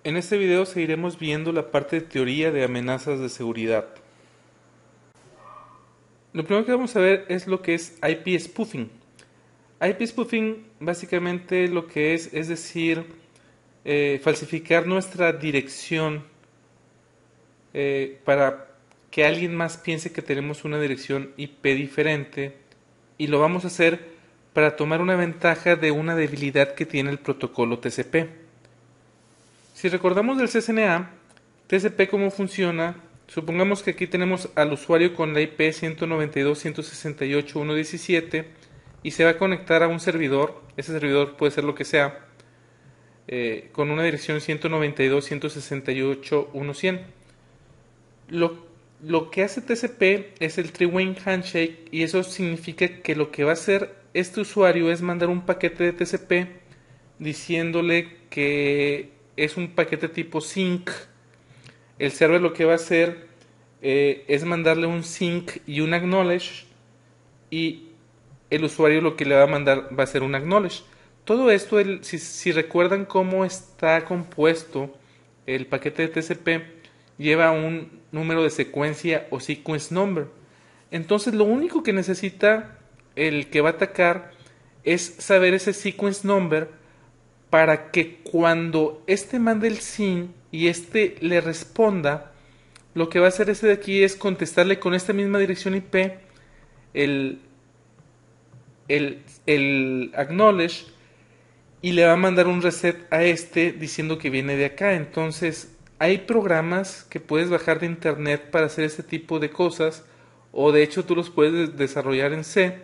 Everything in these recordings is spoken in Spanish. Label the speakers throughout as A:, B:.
A: En este video seguiremos viendo la parte de teoría de amenazas de seguridad. Lo primero que vamos a ver es lo que es IP spoofing. IP spoofing básicamente lo que es decir, falsificar nuestra dirección para que alguien más piense que tenemos una dirección IP diferente, y lo vamos a hacer para tomar una ventaja de una debilidad que tiene el protocolo TCP. Si recordamos del CCNA, TCP cómo funciona, supongamos que aquí tenemos al usuario con la IP 192.168.1.17 y se va a conectar a un servidor. Ese servidor puede ser lo que sea, con una dirección 192.168.1.100. Lo que hace TCP es el three-way handshake, y eso significa que lo que va a hacer este usuario es mandar un paquete de TCP diciéndole que es un paquete tipo sync. El server lo que va a hacer es mandarle un sync y un acknowledge, y el usuario lo que le va a mandar va a ser un acknowledge. Todo esto, si recuerdan cómo está compuesto el paquete de TCP, lleva un número de secuencia o sequence number. Entonces lo único que necesita el que va a atacar es saber ese sequence number, para que cuando este mande el SYN y este le responda, lo que va a hacer ese de aquí es contestarle con esta misma dirección IP el, el acknowledge, y le va a mandar un reset a este diciendo que viene de acá. Entonces hay programas que puedes bajar de internet para hacer este tipo de cosas, o de hecho tú los puedes desarrollar en C,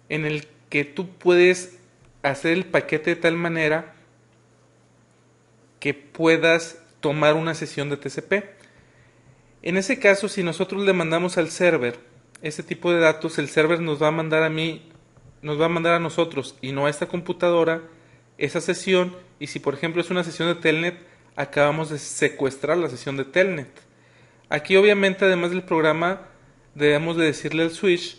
A: en el que tú puedes hacer el paquete de tal manera que puedas tomar una sesión de TCP. En ese caso, si nosotros le mandamos al server ese tipo de datos, el server nos va a mandar a nosotros y no a esta computadora esa sesión. Y si por ejemplo es una sesión de Telnet, acabamos de secuestrar la sesión de Telnet. Aquí obviamente, además del programa, debemos de decirle al switch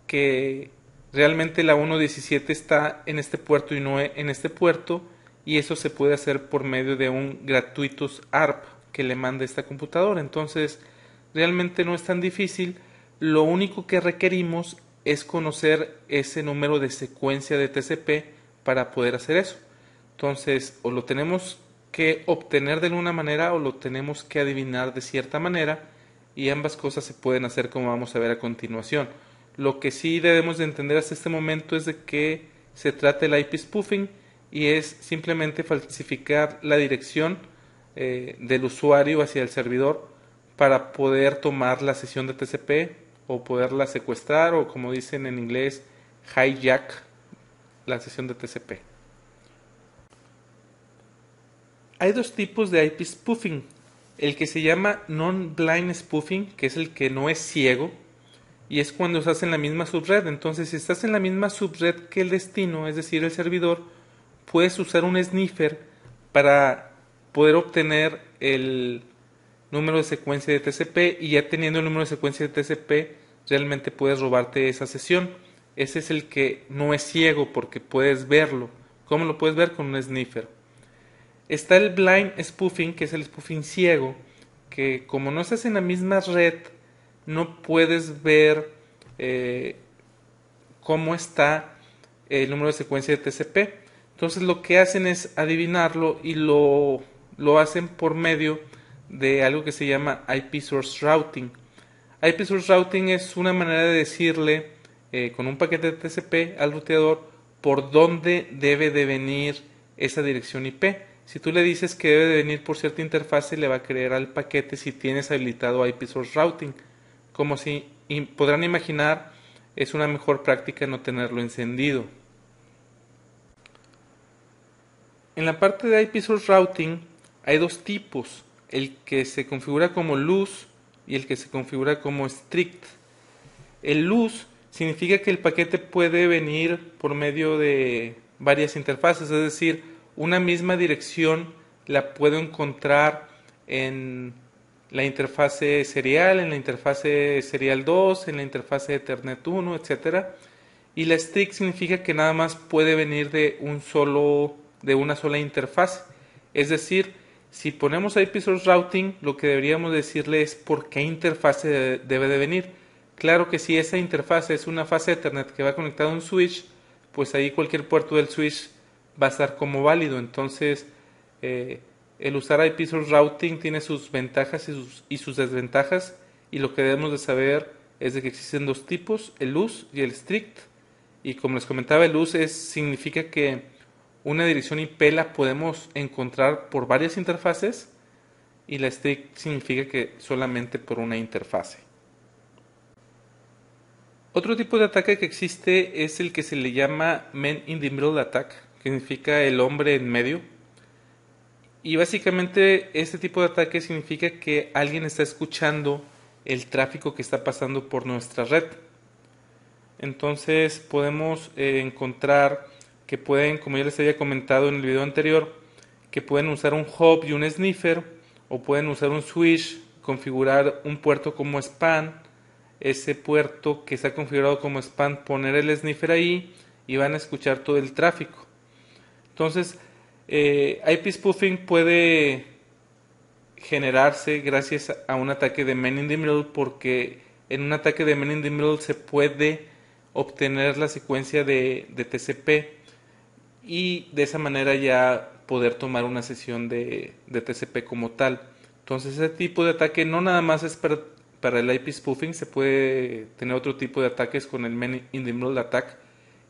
A: que realmente la 1.17 está en este puerto y no en este puerto, y eso se puede hacer por medio de un gratuitous ARP que le manda esta computadora. Entonces realmente no es tan difícil. Lo único que requerimos es conocer ese número de secuencia de TCP para poder hacer eso. Entonces, o lo tenemos que obtener de alguna manera o lo tenemos que adivinar de cierta manera, y ambas cosas se pueden hacer, como vamos a ver a continuación. Lo que sí debemos de entender hasta este momento es de que se trata el IP spoofing, y es simplemente falsificar la dirección del usuario hacia el servidor para poder tomar la sesión de TCP o poderla secuestrar, o como dicen en inglés, hijack la sesión de TCP. Hay dos tipos de IP spoofing. El que se llama non-blind spoofing, que es el que no es ciego, y es cuando estás en la misma subred. Entonces, si estás en la misma subred que el destino, es decir, el servidor, puedes usar un sniffer para poder obtener el número de secuencia de TCP, y ya teniendo el número de secuencia de TCP realmente puedes robarte esa sesión. Ese es el que no es ciego, porque puedes verlo. ¿Cómo lo puedes ver? Con un sniffer. Está el blind spoofing, que es el spoofing ciego, que como no estás en la misma red, no puedes ver cómo está el número de secuencia de TCP. Entonces lo que hacen es adivinarlo, y lo hacen por medio de algo que se llama IP source routing. IP source routing es una manera de decirle con un paquete de TCP al ruteador por dónde debe de venir esa dirección IP. Si tú le dices que debe de venir por cierta interfase, le va a creer al paquete si tienes habilitado IP source routing. Como si podrán imaginar, es una mejor práctica no tenerlo encendido. En la parte de IP source routing hay dos tipos: el que se configura como loose y el que se configura como strict. El loose significa que el paquete puede venir por medio de varias interfaces, es decir, una misma dirección la puedo encontrar en la interfase serial, en la interfase serial 2, en la interfase Ethernet 1, etc. Y la strict significa que nada más puede venir de una sola interfaz. Es decir, Si ponemos IP source routing, lo que deberíamos decirle es por qué interfase debe de venir. Claro que si esa interfase es una fase Ethernet que va conectada a un switch, pues ahí cualquier puerto del switch va a estar como válido. Entonces, el usar IP source routing tiene sus ventajas y sus desventajas, y lo que debemos de saber es de que existen dos tipos, el loose y el strict. Y como les comentaba, el loose significa que una dirección IP la podemos encontrar por varias interfaces, y la strict significa que solamente por una interfase. Otro tipo de ataque que existe es el que se le llama Man in the Middle Attack, que significa el hombre en medio. Y básicamente este tipo de ataque significa que alguien está escuchando el tráfico que está pasando por nuestra red. Entonces podemos encontrar que pueden, como ya les había comentado en el video anterior, que pueden usar un hub y un sniffer, o pueden usar un switch, configurar un puerto como span, ese puerto que está configurado como span, poner el sniffer ahí y van a escuchar todo el tráfico. Entonces, IP spoofing puede generarse gracias a un ataque de Man in the Middle, porque en un ataque de Man in the Middle se puede obtener la secuencia de TCP, y de esa manera ya poder tomar una sesión de TCP como tal. Entonces ese tipo de ataque no nada más es para el IP spoofing, se puede tener otro tipo de ataques con el Man in the Middle attack.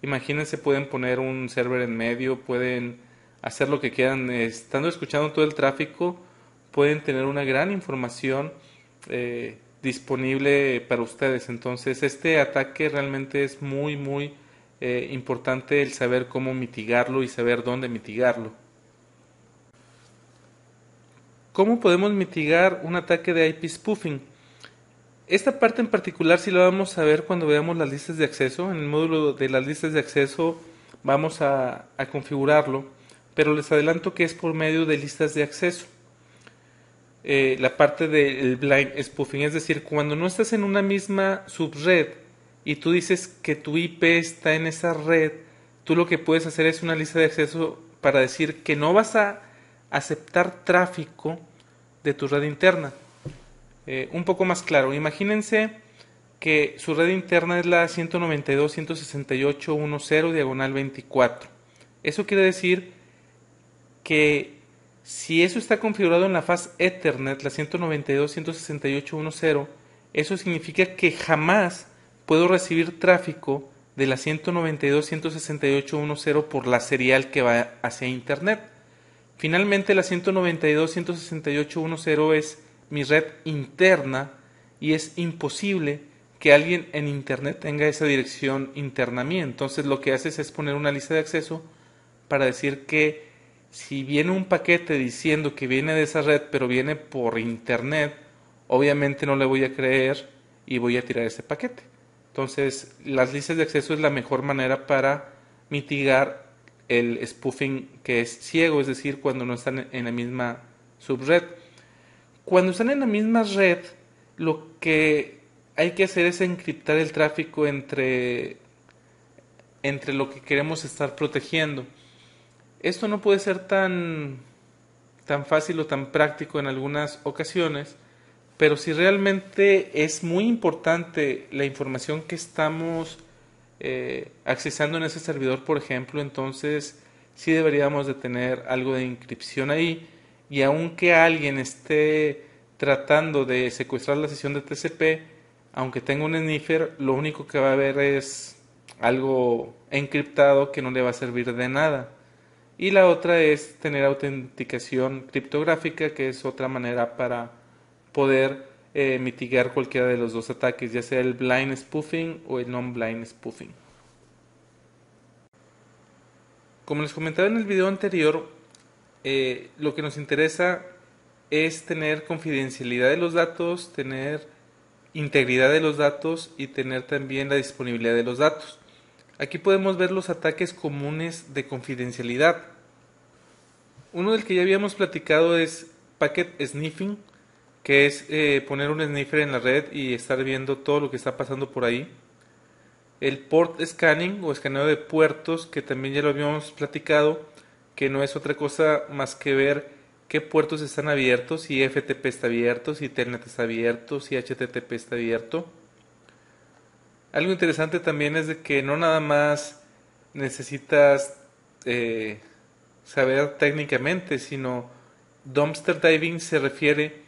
A: Imagínense, pueden poner un server en medio, pueden hacer lo que quieran, estando escuchando todo el tráfico, pueden tener una gran información disponible para ustedes. Entonces este ataque realmente es muy importante el saber cómo mitigarlo y saber dónde mitigarlo. ¿Cómo podemos mitigar un ataque de IP spoofing? Esta parte en particular sí la vamos a ver cuando veamos las listas de acceso. En el módulo de las listas de acceso vamos a configurarlo, pero les adelanto que es por medio de listas de acceso. La parte del blind spoofing, es decir, cuando no estás en una misma subred y tú dices que tu IP está en esa red, tú lo que puedes hacer es una lista de acceso para decir que no vas a aceptar tráfico de tu red interna. Un poco más claro, imagínense que su red interna es la 192.168.1.0/24. Eso quiere decir que si eso está configurado en la faz Ethernet, la 192.168.1.0, eso significa que jamás puedo recibir tráfico de la 192.168.1.0 por la serial que va hacia Internet. Finalmente, la 192.168.1.0 es mi red interna, y es imposible que alguien en Internet tenga esa dirección interna a mí. Entonces lo que haces es poner una lista de acceso para decir que si viene un paquete diciendo que viene de esa red pero viene por Internet, obviamente no le voy a creer y voy a tirar ese paquete. Entonces las listas de acceso es la mejor manera para mitigar el spoofing que es ciego, es decir, cuando no están en la misma subred. Cuando están en la misma red, lo que hay que hacer es encriptar el tráfico entre lo que queremos estar protegiendo. Esto no puede ser tan fácil o tan práctico en algunas ocasiones, pero si realmente es muy importante la información que estamos accesando en ese servidor, por ejemplo, entonces sí deberíamos de tener algo de encripción ahí, y aunque alguien esté tratando de secuestrar la sesión de TCP, aunque tenga un sniffer, lo único que va a ver es algo encriptado que no le va a servir de nada. Y la otra es tener autenticación criptográfica, que es otra manera para poder mitigar cualquiera de los dos ataques, ya sea el blind spoofing o el non-blind spoofing. Como les comentaba en el video anterior, lo que nos interesa es tener confidencialidad de los datos, tener integridad de los datos y tener también la disponibilidad de los datos. Aquí podemos ver los ataques comunes de confidencialidad. Uno del que ya habíamos platicado es packet sniffing, que es poner un sniffer en la red y estar viendo todo lo que está pasando por ahí. El port scanning o escaneo de puertos, que también ya lo habíamos platicado, que no es otra cosa más que ver qué puertos están abiertos, si FTP está abierto, si Telnet está abierto, si HTTP está abierto. Algo interesante también es de que no nada más necesitas eh, saber técnicamente, sino dumpster diving se refiere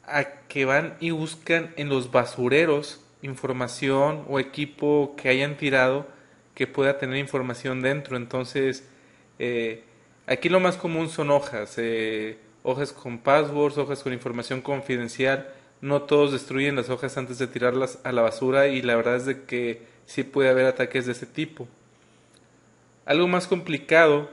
A: a que van y buscan en los basureros información o equipo que hayan tirado que pueda tener información dentro. Entonces, eh, aquí lo más común son hojas, hojas con passwords, hojas con información confidencial. No todos destruyen las hojas antes de tirarlas a la basura y la verdad es de que sí puede haber ataques de ese tipo. Algo más complicado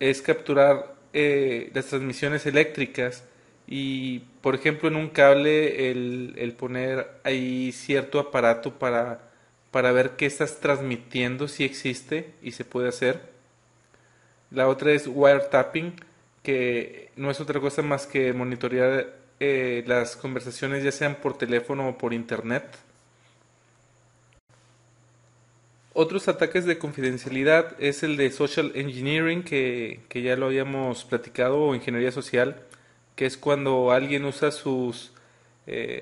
A: es capturar las transmisiones eléctricas y, por ejemplo, en un cable el poner ahí cierto aparato para ver qué estás transmitiendo, si existe y se puede hacer. La otra es wiretapping, que no es otra cosa más que monitorear las conversaciones ya sean por teléfono o por internet. Otros ataques de confidencialidad es el de social engineering, que ya lo habíamos platicado, o ingeniería social, que es cuando alguien usa sus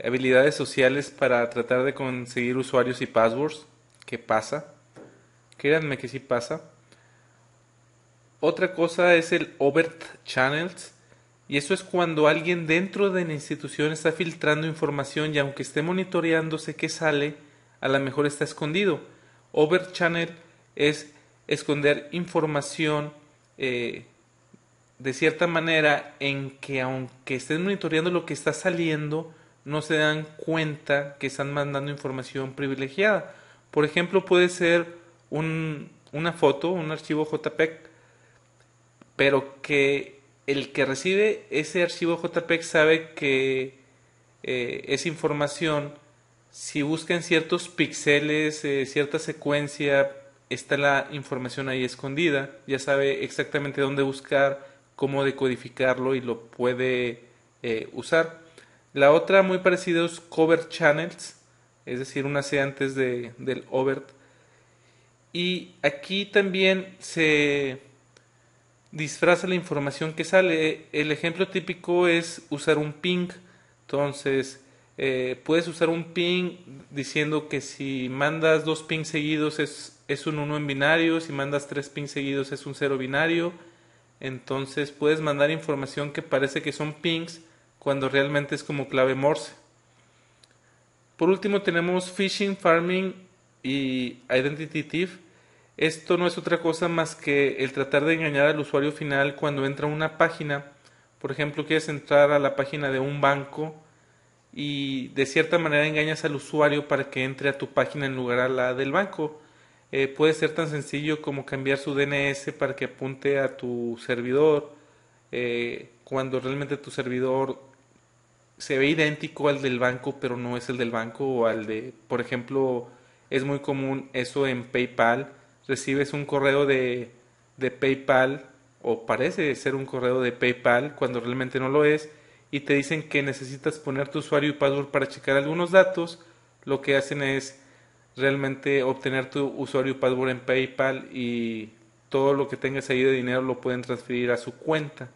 A: habilidades sociales para tratar de conseguir usuarios y passwords, que pasa, créanme que sí pasa. Otra cosa es el overt channels, y eso es cuando alguien dentro de la institución está filtrando información y aunque esté monitoreándose qué sale, a lo mejor está escondido. Overt channel es esconder información eh, de cierta manera en que aunque estén monitoreando lo que está saliendo, no se dan cuenta que están mandando información privilegiada. Por ejemplo, puede ser una foto, un archivo JPEG, pero que el que recibe ese archivo JPEG sabe que esa información, si buscan ciertos píxeles, cierta secuencia, está la información ahí escondida, ya sabe exactamente dónde buscar, cómo decodificarlo y lo puede usar. La otra muy parecida es cover channels, es decir, una C antes del overt. Y aquí también se disfraza la información que sale. El ejemplo típico es usar un ping. Entonces, puedes usar un ping diciendo que si mandas dos pings seguidos es un uno en binario, si mandas tres pings seguidos es un cero binario. Entonces, puedes mandar información que parece que son pings cuando realmente es como clave Morse. Por último, tenemos phishing, farming y identity thief. Esto no es otra cosa más que el tratar de engañar al usuario final cuando entra a una página. Por ejemplo, quieres entrar a la página de un banco y de cierta manera engañas al usuario para que entre a tu página en lugar a la del banco. Puede ser tan sencillo como cambiar su DNS para que apunte a tu servidor, cuando realmente tu servidor se ve idéntico al del banco, pero no es el del banco, o al de, por ejemplo, es muy común eso en PayPal. Recibes un correo de PayPal, o parece ser un correo de PayPal cuando realmente no lo es, y te dicen que necesitas poner tu usuario y password para checar algunos datos. Lo que hacen es realmente obtener tu usuario y password en PayPal y todo lo que tengas ahí de dinero lo pueden transferir a su cuenta.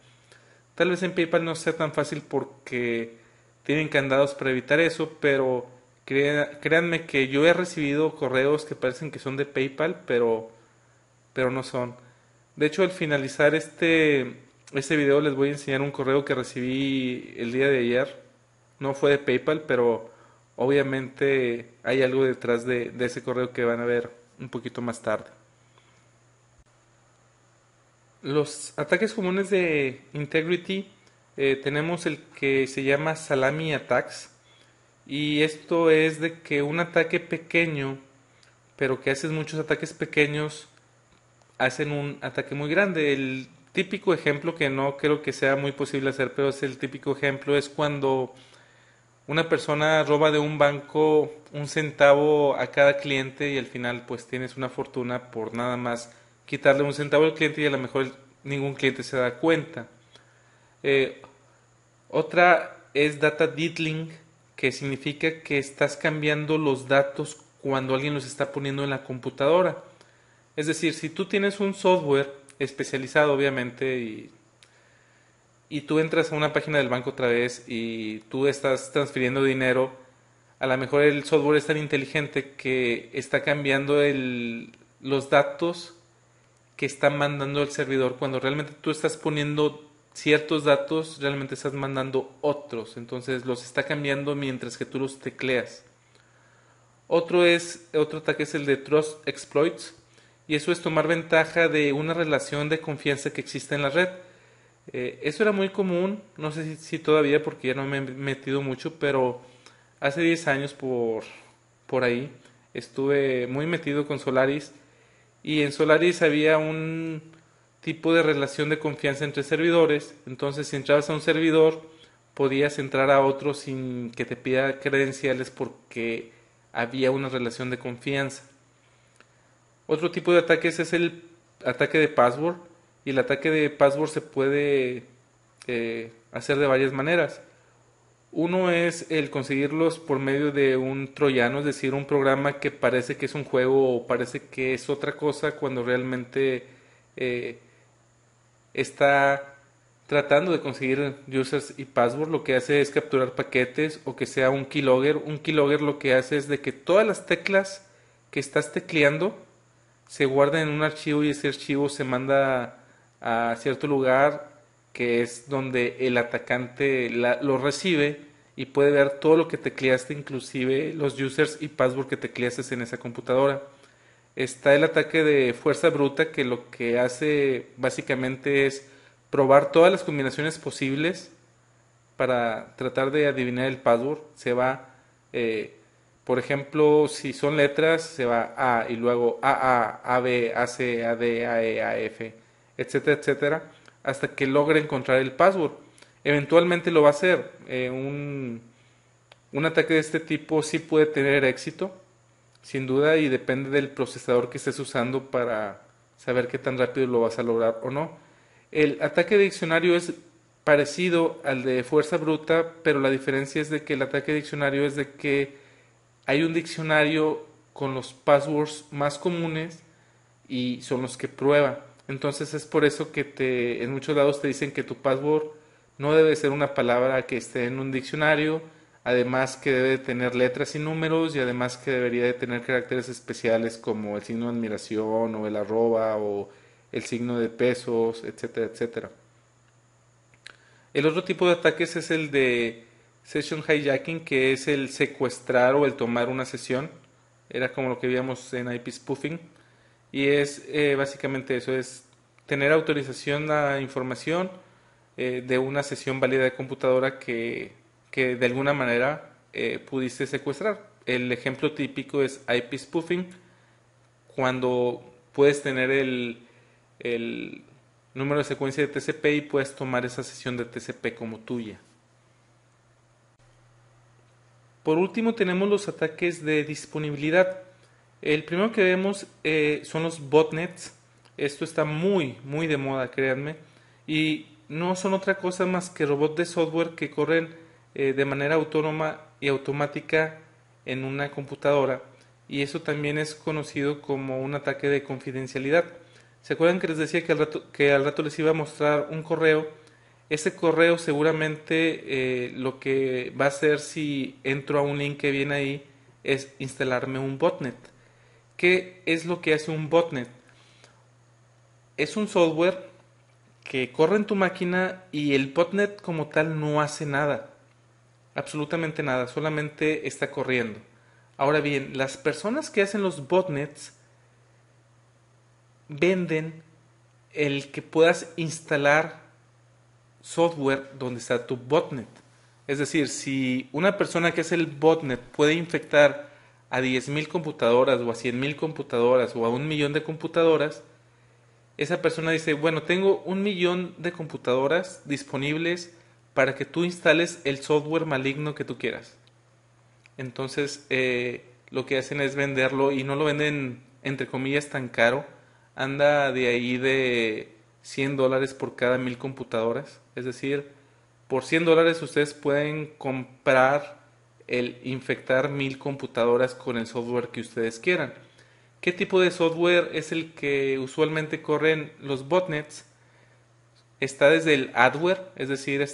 A: Tal vez en PayPal no sea tan fácil porque tienen candados para evitar eso, pero créanme que yo he recibido correos que parecen que son de PayPal, pero no son. De hecho, al finalizar este video les voy a enseñar un correo que recibí el día de ayer. No fue de PayPal, pero obviamente hay algo detrás de ese correo que van a ver un poquito más tarde. Los ataques comunes de Integrity, tenemos el que se llama Salami Attacks, y esto es de que un ataque pequeño, pero que haces muchos ataques pequeños, hacen un ataque muy grande. El típico ejemplo, que no creo que sea muy posible hacer, pero es el típico ejemplo, es cuando una persona roba de un banco un centavo a cada cliente y al final pues tienes una fortuna por nada más quitarle un centavo al cliente y a lo mejor ningún cliente se da cuenta. Eh, Otra es data diddling, que significa que estás cambiando los datos cuando alguien los está poniendo en la computadora. Es decir, si tú tienes un software especializado obviamente y y tú entras a una página del banco otra vez y tú estás transfiriendo dinero, a lo mejor el software es tan inteligente que está cambiando los datos que está mandando el servidor. Cuando realmente tú estás poniendo ciertos datos, realmente estás mandando otros. Entonces los está cambiando mientras que tú los tecleas. Otro ataque es el de Trust Exploits. Y eso es tomar ventaja de una relación de confianza que existe en la red. Eso era muy común, no sé si todavía porque ya no me he metido mucho, pero hace 10 años por ahí estuve muy metido con Solaris y en Solaris había un tipo de relación de confianza entre servidores. Entonces si entrabas a un servidor podías entrar a otro sin que te pida credenciales porque había una relación de confianza. Otro tipo de ataques es el ataque de password, y el ataque de password se puede hacer de varias maneras. Uno es el conseguirlos por medio de un troyano, es decir, un programa que parece que es un juego o parece que es otra cosa cuando realmente eh, está tratando de conseguir users y password. Lo que hace es capturar paquetes o que sea un keylogger. Un keylogger lo que hace es de que todas las teclas que estás tecleando se guarda en un archivo y ese archivo se manda a cierto lugar que es donde el atacante lo recibe y puede ver todo lo que tecleaste, inclusive los users y password que tecleaste en esa computadora. Está el ataque de fuerza bruta, que lo que hace básicamente es probar todas las combinaciones posibles para tratar de adivinar el password. Se va, por ejemplo, si son letras, se va A y luego A, B, AC, AD, AE, AF, etcétera, etcétera, hasta que logre encontrar el password. Eventualmente lo va a hacer. Un ataque de este tipo sí puede tener éxito, sin duda, y depende del procesador que estés usando para saber qué tan rápido lo vas a lograr o no. El ataque de diccionario es parecido al de fuerza bruta, pero la diferencia es de que el ataque de diccionario es de que hay un diccionario con los passwords más comunes y son los que prueba. Entonces es por eso que en muchos lados te dicen que tu password no debe ser una palabra que esté en un diccionario, además que debe tener letras y números, y además que debería de tener caracteres especiales como el signo de admiración o el arroba o el signo de pesos, etcétera, etcétera. El otro tipo de ataques es el de session hijacking, que es el secuestrar o el tomar una sesión. Era como lo que veíamos en IP spoofing. Y es básicamente eso, es tener autorización a información de una sesión válida de computadora que de alguna manera pudiste secuestrar. El ejemplo típico es IP spoofing, cuando puedes tener el número de secuencia de TCP y puedes tomar esa sesión de TCP como tuya. Por último tenemos los ataques de disponibilidad. El primero que vemos son los botnets. Esto está muy de moda, créanme. Y no son otra cosa más que robots de software que corren de manera autónoma y automática en una computadora. Y eso también es conocido como un ataque de confidencialidad. ¿Se acuerdan que les decía que al rato les iba a mostrar un correo? Ese correo seguramente lo que va a hacer si entro a un link que viene ahí es instalarme un botnet. ¿Qué es lo que hace un botnet? Es un software que corre en tu máquina y el botnet como tal no hace nada, absolutamente nada, solamente está corriendo. Ahora bien, las personas que hacen los botnets venden el que puedas instalar software donde está tu botnet. Es decir, si una persona que hace el botnet puede infectar a 10.000 computadoras o a 100.000 computadoras o a 1.000.000 de computadoras, esa persona dice, bueno, tengo 1.000.000 de computadoras disponibles para que tú instales el software maligno que tú quieras. Entonces, lo que hacen es venderlo y no lo venden, entre comillas, tan caro. Anda de ahí de $100 por cada 1.000 computadoras. Es decir, por $100 ustedes pueden comprar el infectar 1.000 computadoras con el software que ustedes quieran. ¿Qué tipo de software es el que usualmente corren los botnets? está desde el adware, es decir,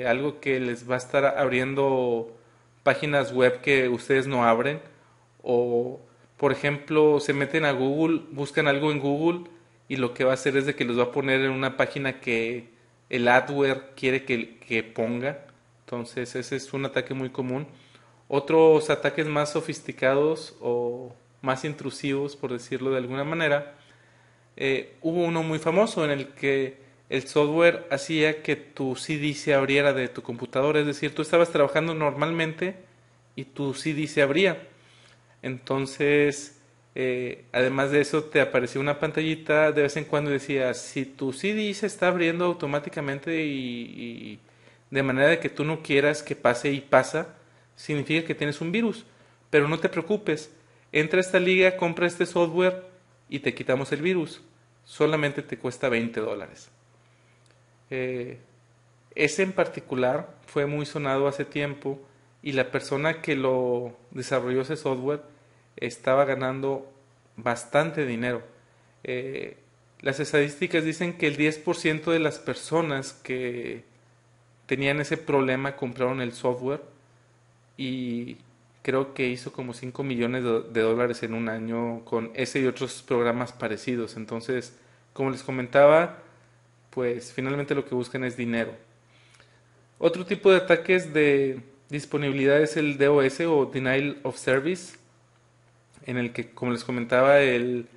A: algo que les va a estar abriendo páginas web que ustedes no abren, o por ejemplo se meten a Google, buscan algo en Google y lo que va a hacer es de que los va a poner en una página que el adware quiere que ponga. Entonces ese es un ataque muy común. Otros ataques más sofisticados o más intrusivos, por decirlo de alguna manera, hubo uno muy famoso en el que el software hacía que tu CD se abriera de tu computadora, es decir, tú estabas trabajando normalmente y tu CD se abría. Entonces, además de eso, te aparecía una pantallita de vez en cuando y decía, si tu CD se está abriendo automáticamente y de manera de que tú no quieras que pase y pasa, significa que tienes un virus. Pero no te preocupes, entra a esta liga, compra este software y te quitamos el virus. Solamente te cuesta $20. Eh, Ese en particular fue muy sonado hace tiempo y la persona que lo desarrolló ese software estaba ganando bastante dinero. Eh, las estadísticas dicen que el 10% de las personas que tenían ese problema compraron el software y creo que hizo como 5 millones de dólares en un año con ese y otros programas parecidos. Entonces, como les comentaba, pues finalmente lo que buscan es dinero. Otro tipo de ataques de disponibilidad es el DOS o Denial of Service, en el que, como les comentaba, el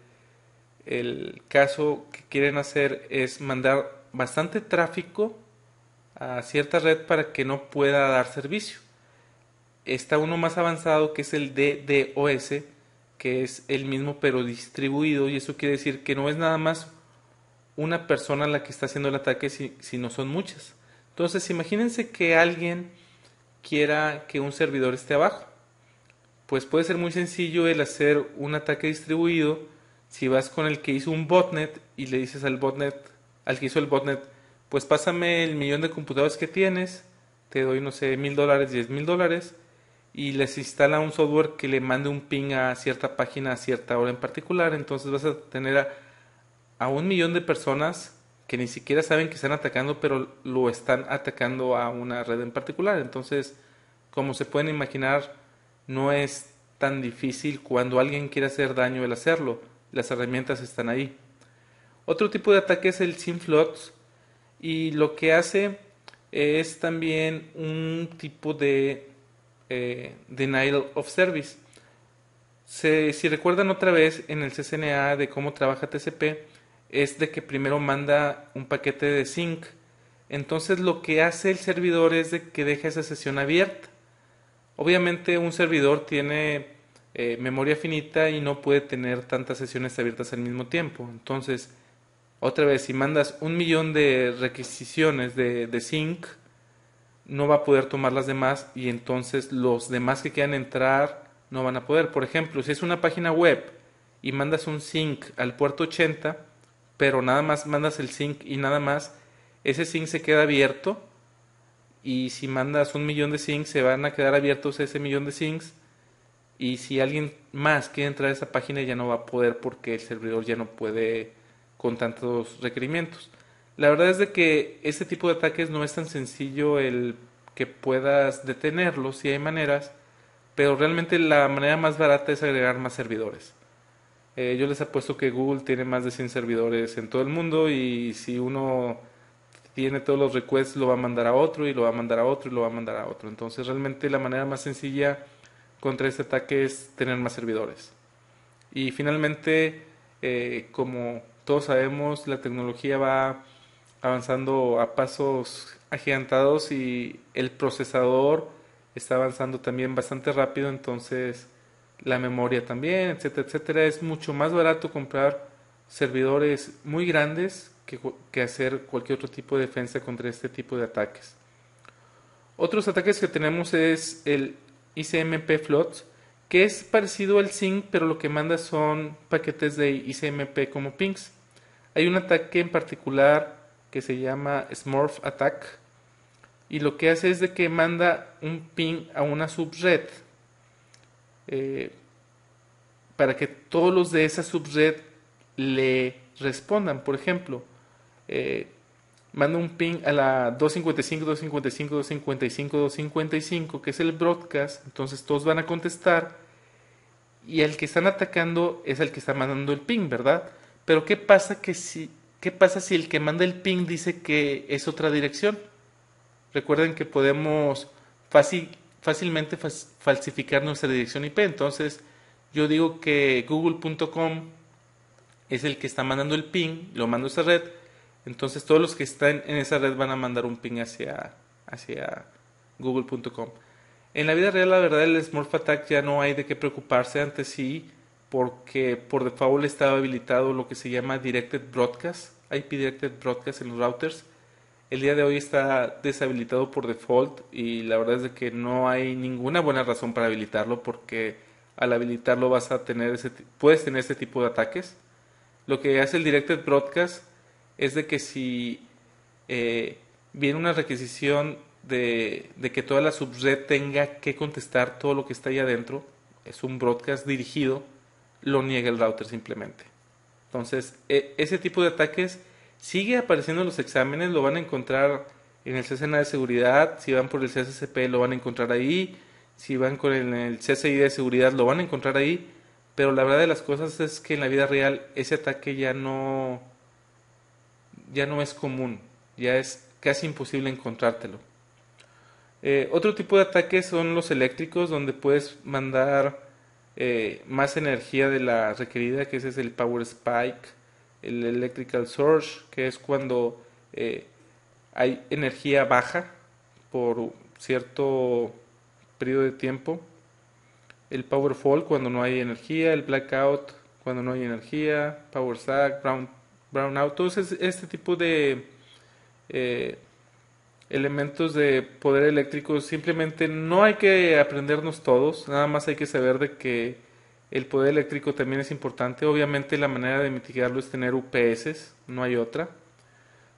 A: caso que quieren hacer es mandar bastante tráfico a cierta red para que no pueda dar servicio. Está uno más avanzado que es el DDoS, que es el mismo pero distribuido, y eso quiere decir que no es nada más una persona la que está haciendo el ataque, sino son muchas. Entonces, imagínense que alguien quiera que un servidor esté abajo. Pues puede ser muy sencillo el hacer un ataque distribuido si vas con el que hizo un botnet y le dices al botnet, al que hizo el botnet, pues pásame el millón de computadores que tienes, te doy, no sé, $1,000, $10,000, y les instala un software que le mande un ping a cierta página a cierta hora en particular. Entonces vas a tener a 1 millón de personas que ni siquiera saben que están atacando, pero lo están atacando a una red en particular. Entonces, como se pueden imaginar, no es tan difícil cuando alguien quiere hacer daño el hacerlo. Las herramientas están ahí. Otro tipo de ataque es el SymFlood y lo que hace es también un tipo de denial of service. Si recuerdan otra vez en el CCNA de cómo trabaja TCP, es de que primero manda un paquete de sync. Entonces lo que hace el servidor es de que deja esa sesión abierta. Obviamente un servidor tiene memoria finita y no puede tener tantas sesiones abiertas al mismo tiempo. Entonces, otra vez, si mandas 1 millón de requisiciones de sync, no va a poder tomar las demás y entonces los demás que quieran entrar no van a poder. Por ejemplo, si es una página web y mandas un sync al puerto 80, pero nada más mandas el sync y nada más, ese sync se queda abierto y si mandas 1 millón de syncs se van a quedar abiertos ese millón de syncs y si alguien más quiere entrar a esa página ya no va a poder porque el servidor ya no puede con tantos requerimientos. La verdad es de que este tipo de ataques no es tan sencillo el que puedas detenerlos, si hay maneras, pero realmente la manera más barata es agregar más servidores. Yo les apuesto que Google tiene más de 100 servidores en todo el mundo y si uno tiene todos los requests lo va a mandar a otro y lo va a mandar a otro y lo va a mandar a otro. Entonces realmente la manera más sencilla contra este ataque es tener más servidores. Y finalmente, como todos sabemos, la tecnología va avanzando a pasos agigantados y el procesador está avanzando también bastante rápido, entonces la memoria también, etcétera, etcétera. Es mucho más barato comprar servidores muy grandes que hacer cualquier otro tipo de defensa contra este tipo de ataques. Otros ataques que tenemos es el ICMP Flood, que es parecido al sync, pero lo que manda son paquetes de ICMP como pings. Hay un ataque en particular que se llama Smurf Attack y lo que hace es de que manda un ping a una subred eh, para que todos los de esa subred le respondan. Por ejemplo, eh, manda un ping a la 255, que es el broadcast, entonces todos van a contestar y el que están atacando es el que está mandando el ping, ¿verdad? Pero ¿qué pasa si el que manda el ping dice que es otra dirección? Recuerden que podemos fácilmente falsificar nuestra dirección IP, entonces yo digo que google.com es el que está mandando el ping, lo mando a esa red, entonces todos los que están en esa red van a mandar un ping hacia google.com. En la vida real, la verdad, el Smurf Attack ya no hay de qué preocuparse, antes sí, porque por default estaba habilitado lo que se llama Directed Broadcast, IP Directed Broadcast en los routers. El día de hoy está deshabilitado por default y la verdad es de que no hay ninguna buena razón para habilitarlo, porque al habilitarlo puedes tener ese tipo de ataques. Lo que hace el Directed Broadcast es de que si viene una requisición de que toda la subred tenga que contestar todo lo que está ahí adentro, es un broadcast dirigido, lo niega el router simplemente. Entonces, ese tipo de ataques sigue apareciendo en los exámenes, lo van a encontrar en el CCNA de seguridad, si van por el CSCP lo van a encontrar ahí, si van con el CCI de seguridad lo van a encontrar ahí, pero la verdad de las cosas es que en la vida real ese ataque ya no es común, ya es casi imposible encontrártelo. Otro tipo de ataques son los eléctricos, donde puedes mandar más energía de la requerida, que ese es el Power Spike, el Electrical Surge, que es cuando hay energía baja por cierto periodo de tiempo, el Power Fall cuando no hay energía, el Blackout cuando no hay energía, Power Sag, Brownout, todos este tipo de eh, elementos de poder eléctrico simplemente no hay que aprendernos todos, nada más hay que saber de que el poder eléctrico también es importante. Obviamente la manera de mitigarlo es tener UPS, no hay otra.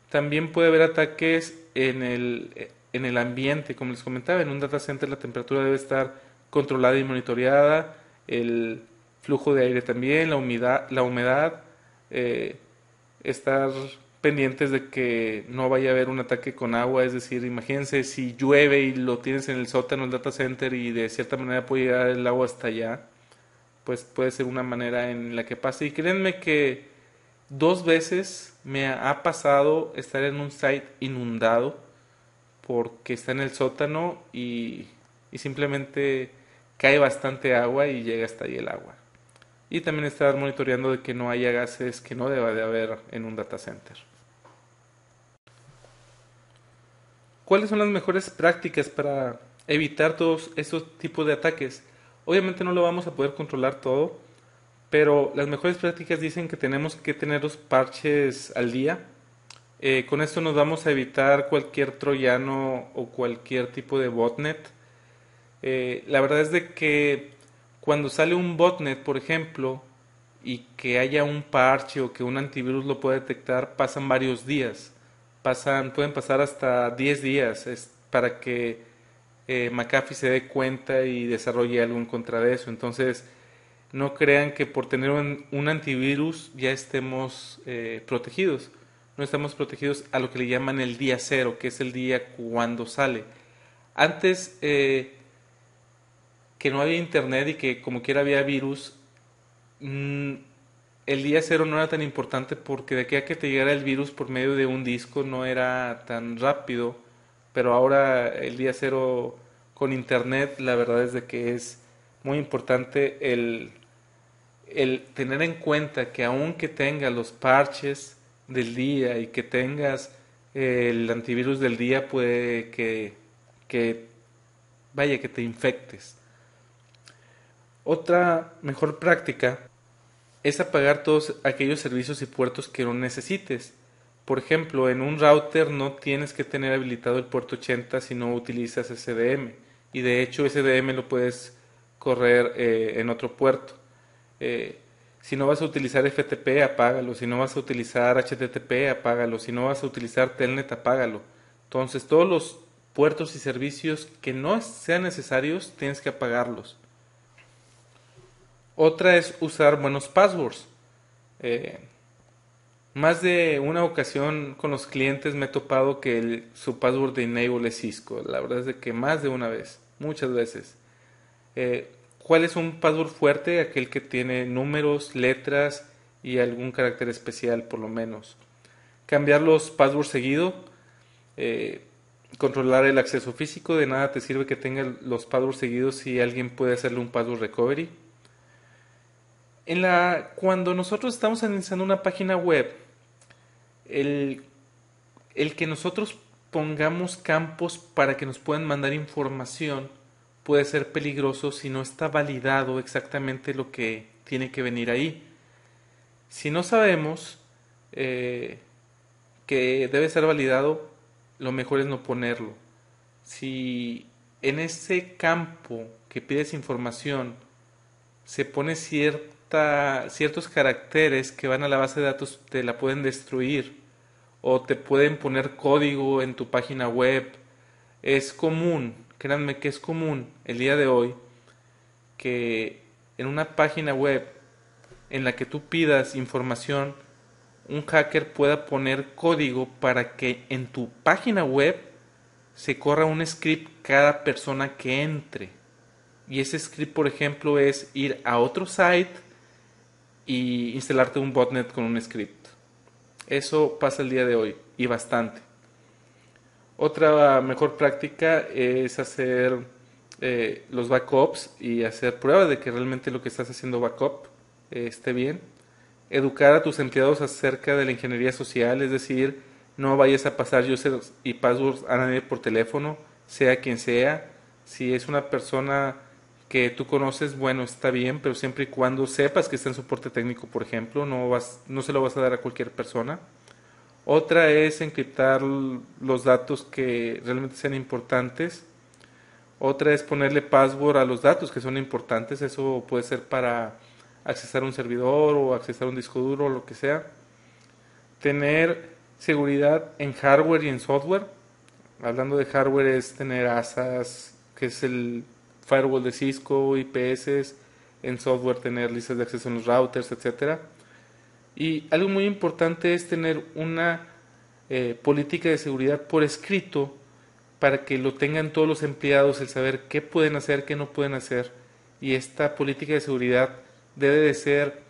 A: También puede haber ataques en el ambiente, como les comentaba, en un data center la temperatura debe estar controlada y monitoreada, el flujo de aire también, la humedad, estar pendientes de que no vaya a haber un ataque con agua, es decir, imagínense si llueve y lo tienes en el sótano, el data center, y de cierta manera puede llegar el agua hasta allá, pues puede ser una manera en la que pase. Y créanme que 2 veces me ha pasado estar en un site inundado porque está en el sótano y simplemente cae bastante agua y llega hasta ahí el agua. Y también estar monitoreando de que no haya gases que no deba de haber en un data center. ¿Cuáles son las mejores prácticas para evitar todos estos tipos de ataques? Obviamente no lo vamos a poder controlar todo, pero las mejores prácticas dicen que tenemos que tener los parches al día. Con esto nos vamos a evitar cualquier troyano o cualquier tipo de botnet. La verdad es de que cuando sale un botnet, por ejemplo, y que haya un parche o que un antivirus lo pueda detectar, pasan varios días. Pueden pasar hasta 10 días para que McAfee se dé cuenta y desarrolle algo en contra de eso. Entonces, no crean que por tener un antivirus ya estemos protegidos. No estamos protegidos a lo que le llaman el día cero, que es el día cuando sale. Antes que no había internet y que como quiera había virus, el día cero no era tan importante porque de aquí a que te llegara el virus por medio de un disco no era tan rápido, pero ahora el día cero con internet la verdad es de que es muy importante el tener en cuenta que aunque tengas los parches del día y que tengas el antivirus del día, puede que vaya que te infectes. Otra mejor práctica es apagar todos aquellos servicios y puertos que no necesites. Por ejemplo, en un router no tienes que tener habilitado el puerto 80 si no utilizas SDM. Y de hecho SDM lo puedes correr en otro puerto. Si no vas a utilizar FTP, apágalo. Si no vas a utilizar HTTP, apágalo. Si no vas a utilizar Telnet, apágalo. Entonces, todos los puertos y servicios que no sean necesarios, tienes que apagarlos. Otra es usar buenos passwords. Eh, Más de una ocasión con los clientes me he topado que su password de enable es Cisco. La verdad es de que más de una vez, muchas veces. ¿Cuál es un password fuerte? Aquel que tiene números, letras y algún carácter especial por lo menos. Cambiar los passwords seguido. eh, Controlar el acceso físico. De nada te sirve que tenga los passwords seguidos si alguien puede hacerle un password recovery. Cuando nosotros estamos analizando una página web, el, el que nosotros pongamos campos para que nos puedan mandar información puede ser peligroso si no está validado exactamente lo que tiene que venir ahí. Si no sabemos eh, que debe ser validado, lo mejor es no ponerlo. Si en ese campo que pides información se pone ciertos caracteres que van a la base de datos, te la pueden destruir o te pueden poner código en tu página web. Es común, créanme que es común el día de hoy que en una página web en la que tú pidas información, un hacker pueda poner código para que en tu página web se corra un script cada persona que entre. Y ese script, por ejemplo, es ir a otro site y instalarte un botnet con un script. Eso pasa el día de hoy y bastante. Otra mejor práctica es hacer los backups y hacer pruebas de que realmente lo que estás haciendo backup esté bien. Educar a tus empleados acerca de la ingeniería social, es decir, no vayas a pasar users y passwords a nadie por teléfono, sea quien sea. Si es una persona que tú conoces, bueno, está bien, pero siempre y cuando sepas que está en soporte técnico, por ejemplo, no se lo vas a dar a cualquier persona. Otra es encriptar los datos que realmente sean importantes. Otra es ponerle password a los datos que son importantes. Eso puede ser para accesar un servidor o accesar un disco duro o lo que sea. Tener seguridad en hardware y en software. Hablando de hardware es tener ASAs, que es el firewall de Cisco, IPS. En software tener listas de acceso en los routers, etcétera. Y algo muy importante es tener una política de seguridad por escrito para que lo tengan todos los empleados, el saber qué pueden hacer, qué no pueden hacer. Y esta política de seguridad debe de ser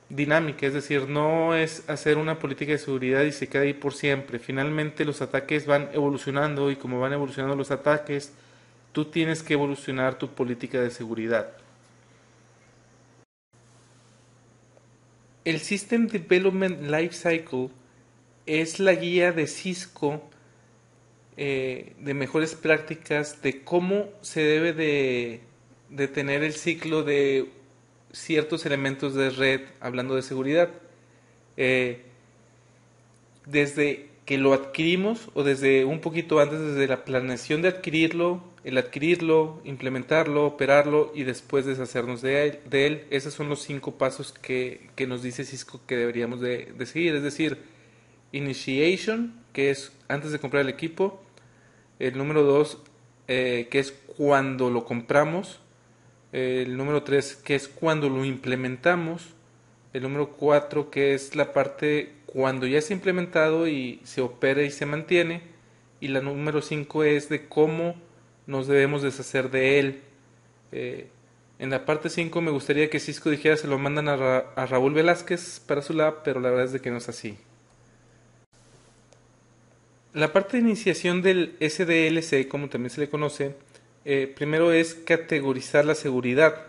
A: dinámica, es decir, no es hacer una política de seguridad y se queda ahí por siempre. Finalmente los ataques van evolucionando y como van evolucionando los ataques, tú tienes que evolucionar tu política de seguridad. El System Development Lifecycle es la guía de Cisco de mejores prácticas de cómo se debe de tener el ciclo de ciertos elementos de red hablando de seguridad. Eh, Desde que lo adquirimos o desde un poquito antes, desde la planeación de adquirirlo, el adquirirlo, implementarlo, operarlo y después deshacernos de él. Esos son los 5 pasos que nos dice Cisco que deberíamos de seguir. Es decir, initiation, que es antes de comprar el equipo. El número 2, que es cuando lo compramos. El número 3, que es cuando lo implementamos. El número 4, que es la parte cuando ya está implementado y se opera y se mantiene. Y la número 5 es de cómo nos debemos deshacer de él. Eh, en la parte 5 me gustaría que Cisco dijera se lo mandan a Raúl Velázquez para su lab, pero la verdad es de que no es así. La parte de iniciación del SDLC, como también se le conoce, primero es categorizar la seguridad.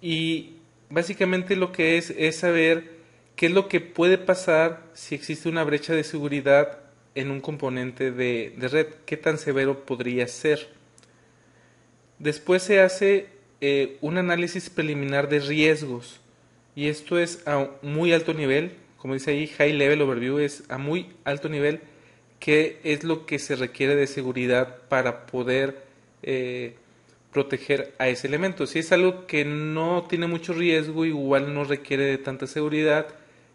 A: Y básicamente lo que es saber qué es lo que puede pasar si existe una brecha de seguridad en un componente de red, qué tan severo podría ser. Después se hace un análisis preliminar de riesgos y esto es a muy alto nivel, como dice ahí, high level overview es a muy alto nivel, qué es lo que se requiere de seguridad para poder proteger a ese elemento. Si es algo que no tiene mucho riesgo, igual no requiere de tanta seguridad.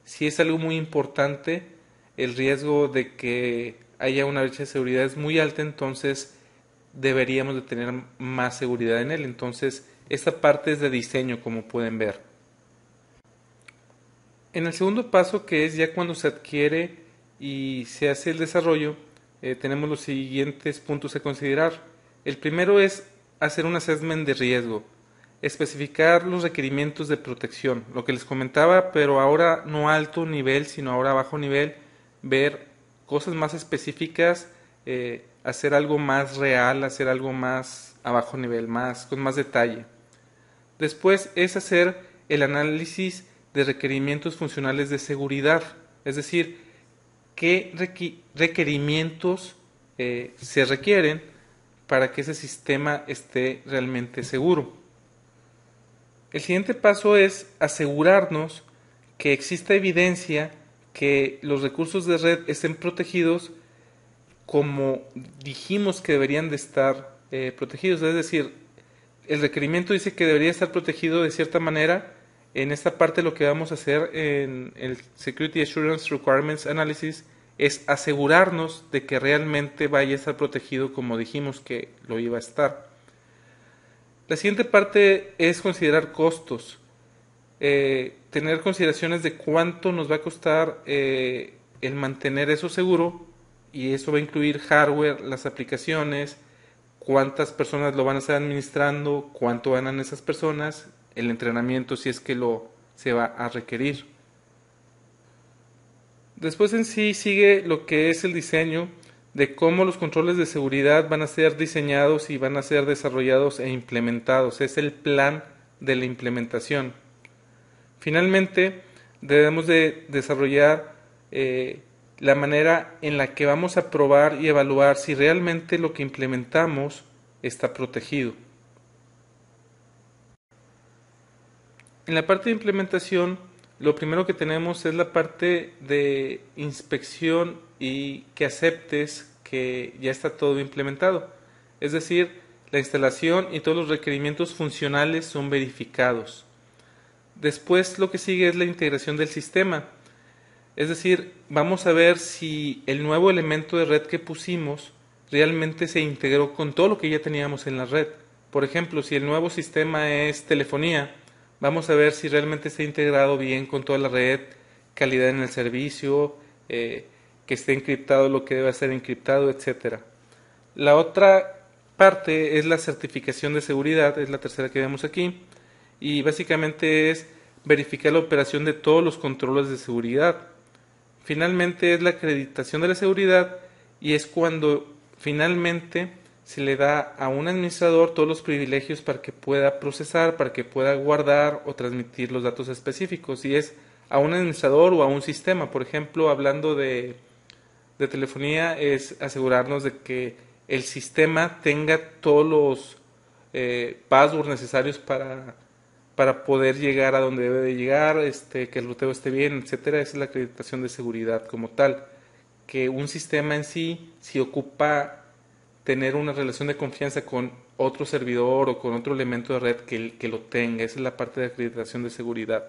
A: Si es algo muy importante, el riesgo de que haya una brecha de seguridad es muy alta, entonces deberíamos de tener más seguridad en él. Entonces, esta parte es de diseño, como pueden ver. En el segundo paso, que es ya cuando se adquiere y se hace el desarrollo, tenemos los siguientes puntos a considerar. El primero es hacer un assessment de riesgo, especificar los requerimientos de protección, lo que les comentaba, pero ahora no a alto nivel, sino ahora a bajo nivel, ver cosas más específicas, hacer algo más real, hacer algo más a bajo nivel, con más detalle. Después es hacer el análisis de requerimientos funcionales de seguridad, es decir, qué requerimientos se requieren para que ese sistema esté realmente seguro. El siguiente paso es asegurarnos que exista evidencia que los recursos de red estén protegidos como dijimos que deberían de estar protegidos, es decir, el requerimiento dice que debería estar protegido de cierta manera. En esta parte lo que vamos a hacer en el Security Assurance Requirements Analysis es asegurarnos de que realmente vaya a estar protegido como dijimos que lo iba a estar. La siguiente parte es considerar costos, tener consideraciones de cuánto nos va a costar el mantener eso seguro, y eso va a incluir hardware, las aplicaciones, cuántas personas lo van a estar administrando, cuánto ganan esas personas, el entrenamiento si es que se va a requerir. Después en sí sigue lo que es el diseño de cómo los controles de seguridad van a ser diseñados y van a ser desarrollados e implementados. Es el plan de la implementación. Finalmente, debemos de desarrollar la manera en la que vamos a probar y evaluar si realmente lo que implementamos está protegido. En la parte de implementación, lo primero que tenemos es la parte de inspección y que aceptes que ya está todo implementado. Es decir, la instalación y todos los requerimientos funcionales son verificados. Después lo que sigue es la integración del sistema. Es decir, vamos a ver si el nuevo elemento de red que pusimos realmente se integró con todo lo que ya teníamos en la red. Por ejemplo, si el nuevo sistema es telefonía, vamos a ver si realmente está integrado bien con toda la red, calidad en el servicio, que esté encriptado lo que debe ser encriptado, etc. La otra parte es la certificación de seguridad, es la tercera que vemos aquí, y básicamente es verificar la operación de todos los controles de seguridad. Finalmente es la acreditación de la seguridad, y es cuando finalmente se le da a un administrador todos los privilegios para que pueda procesar, para que pueda guardar o transmitir los datos específicos, y es a un administrador o a un sistema. Por ejemplo, hablando de telefonía, es asegurarnos de que el sistema tenga todos los passwords necesarios para poder llegar a donde debe de llegar, que el ruteo esté bien, etcétera. Esa es la acreditación de seguridad como tal. Que un sistema en sí, si ocupa tener una relación de confianza con otro servidor o con otro elemento de red que lo tenga. Esa es la parte de acreditación de seguridad.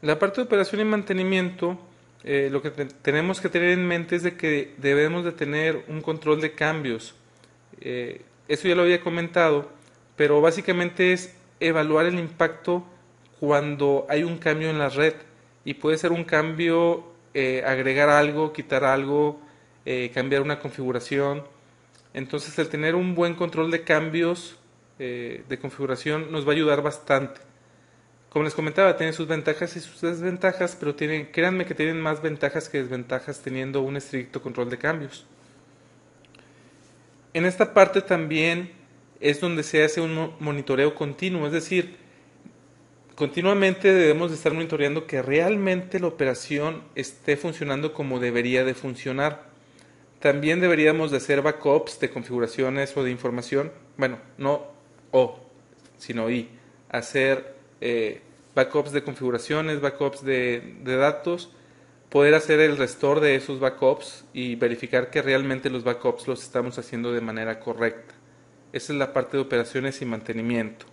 A: La parte de operación y mantenimiento, lo que tenemos que tener en mente es de que debemos de tener un control de cambios. Eso ya lo había comentado, pero básicamente es evaluar el impacto cuando hay un cambio en la red, y puede ser un cambio, agregar algo, quitar algo, cambiar una configuración. Entonces el tener un buen control de cambios de configuración nos va a ayudar bastante. Como les comentaba, tiene sus ventajas y sus desventajas, pero créanme que tienen más ventajas que desventajas teniendo un estricto control de cambios. En esta parte también es donde se hace un monitoreo continuo, es decir, continuamente debemos de estar monitoreando que realmente la operación esté funcionando como debería de funcionar. También deberíamos de hacer backups de configuraciones o de información, bueno, no o, sino y, hacer backups de configuraciones, backups de datos, poder hacer el restore de esos backups y verificar que realmente los backups los estamos haciendo de manera correcta. Esa es la parte de operaciones y mantenimiento.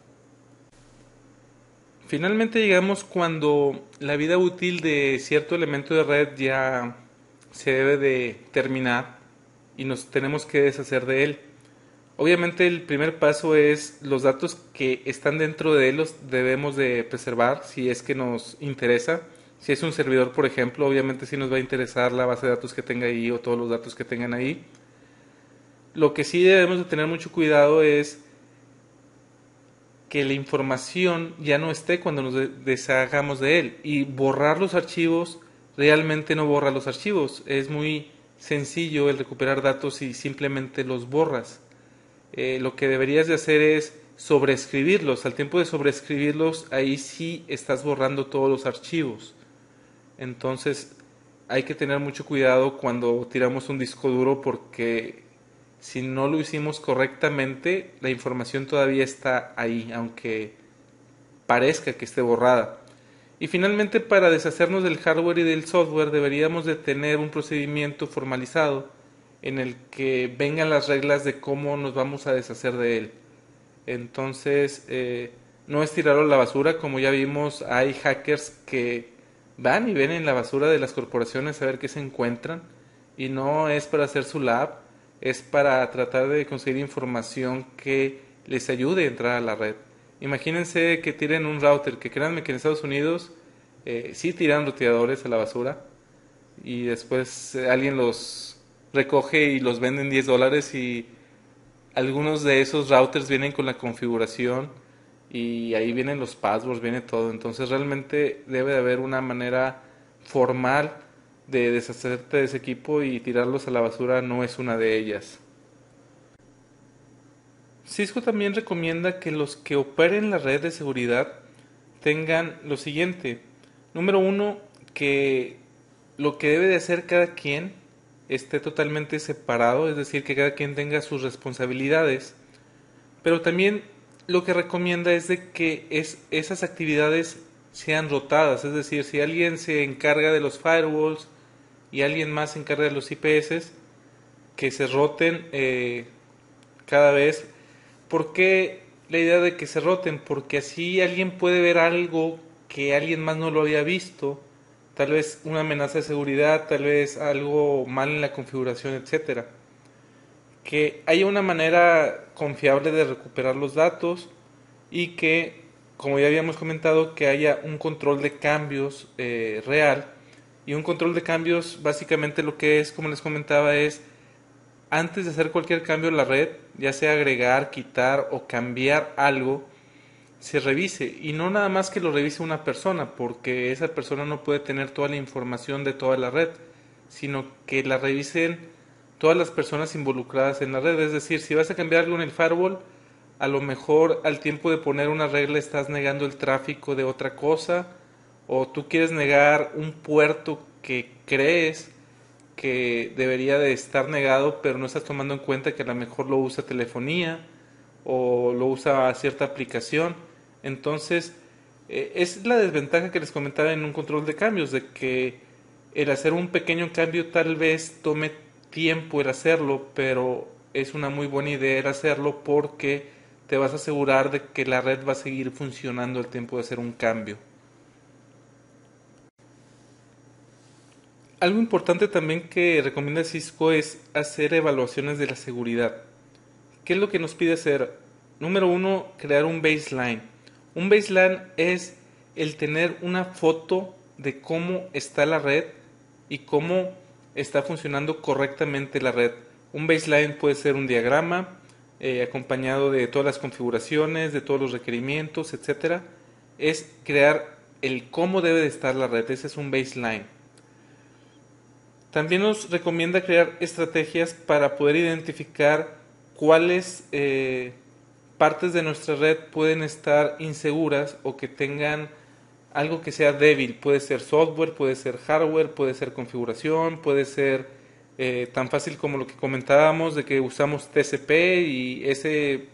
A: Finalmente llegamos cuando la vida útil de cierto elemento de red ya se debe de terminar y nos tenemos que deshacer de él. Obviamente el primer paso es los datos que están dentro de él los debemos de preservar si es que nos interesa. Si es un servidor, por ejemplo, obviamente sí nos va a interesar la base de datos que tenga ahí o todos los datos que tengan ahí. Lo que sí debemos de tener mucho cuidado es que la información ya no esté cuando nos deshagamos de él. Y borrar los archivos realmente no borra los archivos. Es muy sencillo el recuperar datos y simplemente los borras. Lo que deberías de hacer es sobreescribirlos. Al tiempo de sobreescribirlos, ahí sí estás borrando todos los archivos. Entonces hay que tener mucho cuidado cuando tiramos un disco duro porque si no lo hicimos correctamente, la información todavía está ahí, aunque parezca que esté borrada. Y finalmente, para deshacernos del hardware y del software, deberíamos de tener un procedimiento formalizado en el que vengan las reglas de cómo nos vamos a deshacer de él. Entonces, no es tirarlo a la basura, como ya vimos, hay hackers que van y ven en la basura de las corporaciones a ver qué se encuentran, y no es para hacer su lab, es para tratar de conseguir información que les ayude a entrar a la red. Imagínense que tiren un router, que créanme que en Estados Unidos sí tiran roteadores a la basura y después alguien los recoge y los vende en $10 y algunos de esos routers vienen con la configuración y ahí vienen los passwords, viene todo. Entonces realmente debe de haber una manera formal de deshacerte de ese equipo y tirarlos a la basura no es una de ellas. Cisco también recomienda que los que operen la red de seguridad tengan lo siguiente. Número uno, que lo que debe de hacer cada quien esté totalmente separado, es decir, que cada quien tenga sus responsabilidades. Pero también lo que recomienda es de que esas actividades sean rotadas, es decir, si alguien se encarga de los firewalls y alguien más se encarga de los IPS, que se roten cada vez. ¿Por qué la idea de que se roten? Porque así alguien puede ver algo que alguien más no lo había visto, tal vez una amenaza de seguridad, tal vez algo mal en la configuración, etcétera. Que haya una manera confiable de recuperar los datos y que, como ya habíamos comentado, que haya un control de cambios real. Y un control de cambios básicamente lo que es, como les comentaba, es antes de hacer cualquier cambio en la red, ya sea agregar, quitar o cambiar algo, se revise. Y no nada más que lo revise una persona, porque esa persona no puede tener toda la información de toda la red, sino que la revisen todas las personas involucradas en la red. Es decir, si vas a cambiar algo en el firewall, a lo mejor al tiempo de poner una regla estás negando el tráfico de otra cosa, o tú quieres negar un puerto que crees que debería de estar negado, pero no estás tomando en cuenta que a lo mejor lo usa telefonía o lo usa cierta aplicación. Entonces, es la desventaja que les comentaba en un control de cambios, de que el hacer un pequeño cambio tal vez tome tiempo el hacerlo, pero es una muy buena idea el hacerlo porque te vas a asegurar de que la red va a seguir funcionando al tiempo de hacer un cambio. Algo importante también que recomienda Cisco es hacer evaluaciones de la seguridad. ¿Qué es lo que nos pide hacer? Número uno, crear un baseline. Un baseline es el tener una foto de cómo está la red y cómo está funcionando correctamente la red. Un baseline puede ser un diagrama acompañado de todas las configuraciones, de todos los requerimientos, etcétera. Es crear el cómo debe de estar la red. Ese es un baseline. También nos recomienda crear estrategias para poder identificar cuáles partes de nuestra red pueden estar inseguras o que tengan algo que sea débil. Puede ser software, puede ser hardware, puede ser configuración, puede ser tan fácil como lo que comentábamos de que usamos TCP y ese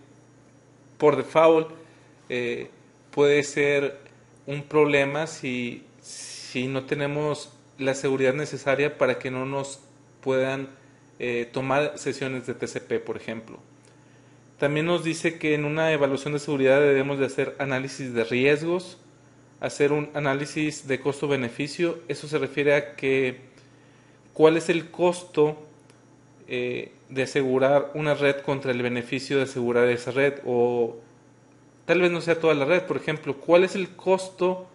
A: por default puede ser un problema si no tenemos la seguridad necesaria para que no nos puedan tomar sesiones de TCP, por ejemplo. También nos dice que en una evaluación de seguridad debemos de hacer análisis de riesgos, hacer un análisis de costo-beneficio. Eso se refiere a que cuál es el costo de asegurar una red contra el beneficio de asegurar esa red, o tal vez no sea toda la red. Por ejemplo, ¿cuál es el costo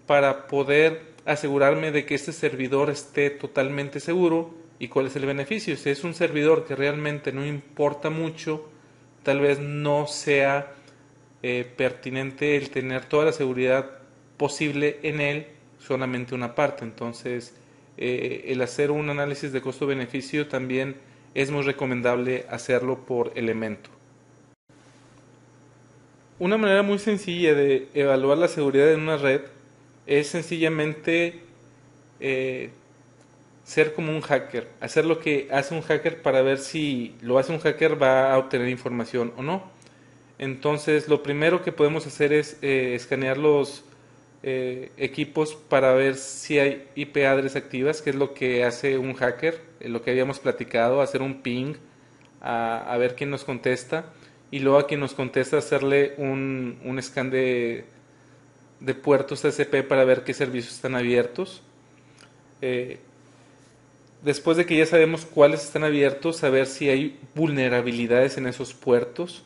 A: para poder asegurarme de que este servidor esté totalmente seguro y cuál es el beneficio? Si es un servidor que realmente no importa mucho, tal vez no sea pertinente el tener toda la seguridad posible en él, solamente una parte. Entonces, el hacer un análisis de costo-beneficio también es muy recomendable hacerlo por elemento. Una manera muy sencilla de evaluar la seguridad en una red es sencillamente eh, ser como un hacker, hacer lo que hace un hacker para ver si lo hace un hacker va a obtener información o no. Entonces, lo primero que podemos hacer es escanear los equipos para ver si hay IP address activas, que es lo que hace un hacker, lo que habíamos platicado, hacer un ping a ver quién nos contesta y luego a quien nos contesta hacerle un scan de puertos TCP para ver qué servicios están abiertos. Eh, Después de que ya sabemos cuáles están abiertos, saber si hay vulnerabilidades en esos puertos,